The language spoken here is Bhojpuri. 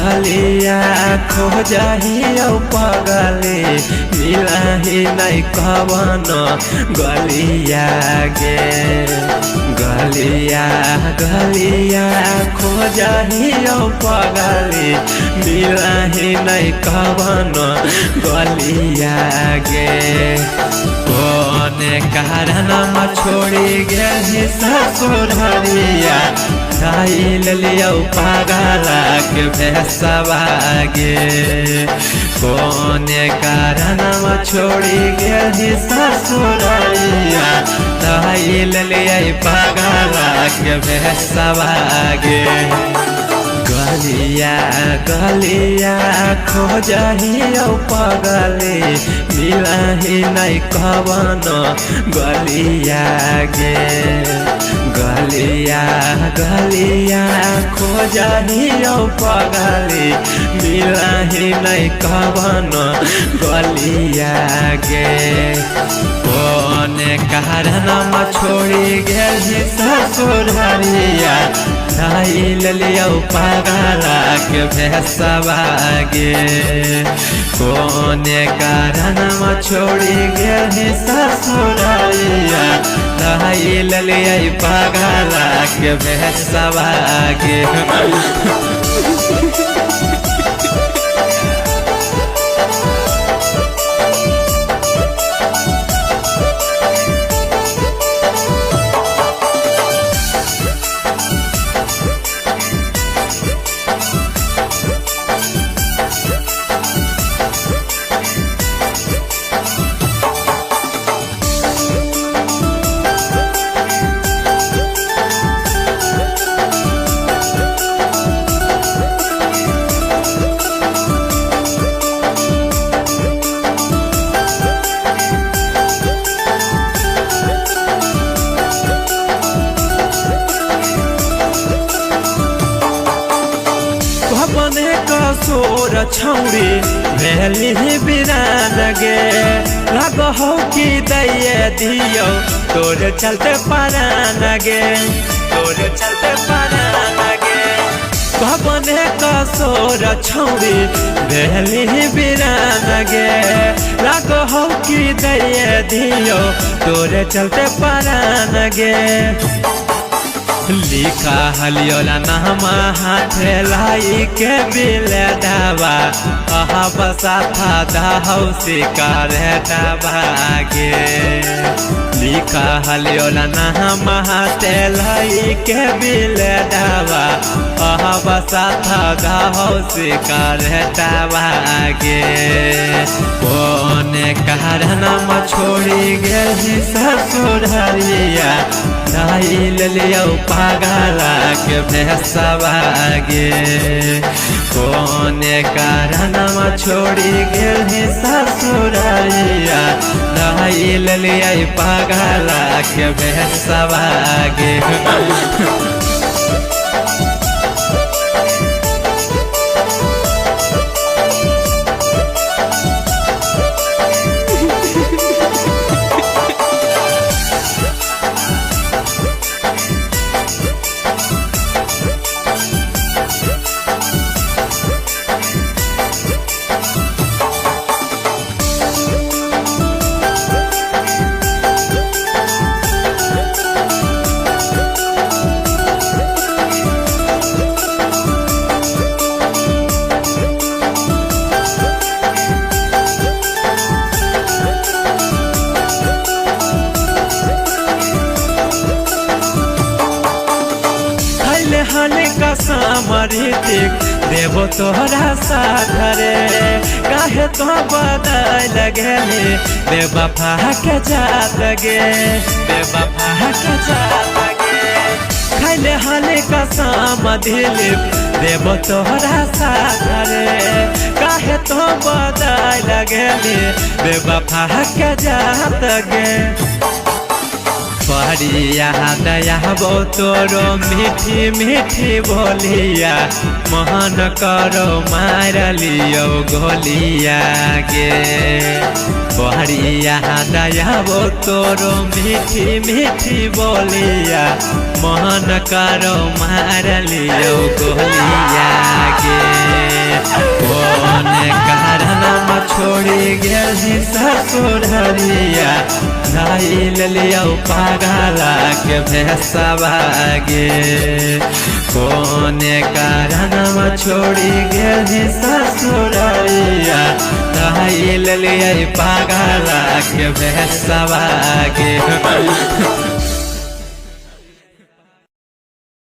गलिया खोजहियो पगले मिलही नहीं कवन गलिया गे गलिया गलिया खोजहियो पगले मिलही नहीं कवन गलिया गे कोने कारण छोड़ी गए ससुररिया खाइल लियो पागला के भैंसवा गे कोने कारण छोड़ी गए ससुररिया खाइल लियो पागला के भैंसवा गे गलिया गलिया खोजहियो पगले मिलही नहीं कवन गलिया गे गलिया गलिया खोजहियो पगले मिलही नहीं कवन गलिया गे कोने कारण छोड़ी गए ससुररिया खाइल लियो पागला के भैंसवा गे कोने कारण छोड़ी गए ससुररिया खाइल लियो पागला के भैंसवा गे अपने कसोर छौड़ी भेली बिरान गे लग हो कि दैये दियो तोर चलते परान गे तोर चलते परान गे अपने कसोर छौड़ी भेली बिरान गे लग हो कि दैये दियो तोर चलते परान गे लिखा हलियोला नाम हाथ लाई के बिल दावा अहा बसा था दाहौ शिकार दावा गे लिखा हलियोला नाम हाथ लाई के बिल दावा अहा बसा था दाहौ शिकार दावा गे कोने कारण छोड़ी गए ससुररिया खाइल लियो पागला के भैंसवा गे कोने कारण छोड़ी गए ससुररिया खाइल लियो पागला के भैंसवा गे हने का सामरितिक देवो तोहरा साथ रे काहे तो बदल लगेले बेवफा के जात गे बेवफा के जात गे खाइले हने का साम दिलीप देवो तोहरा साथ रे काहे तो बदल लगेले बेवफा के जात गे परिया दया बो तोरो मीठी मीठी बोलिया मोहन करो मार लियो गोलिया गे परिया दया बो तोरो मीठी मीठी बोलिया मोहन करो मार लियो गोलिया गे। कौन कारण छोड़ी गेली ससुररिया धाई लिया पागला के भेसवा गे कौन कारण छोड़ी गेली ससुररिया धाई लिया पागला के भेसवा गे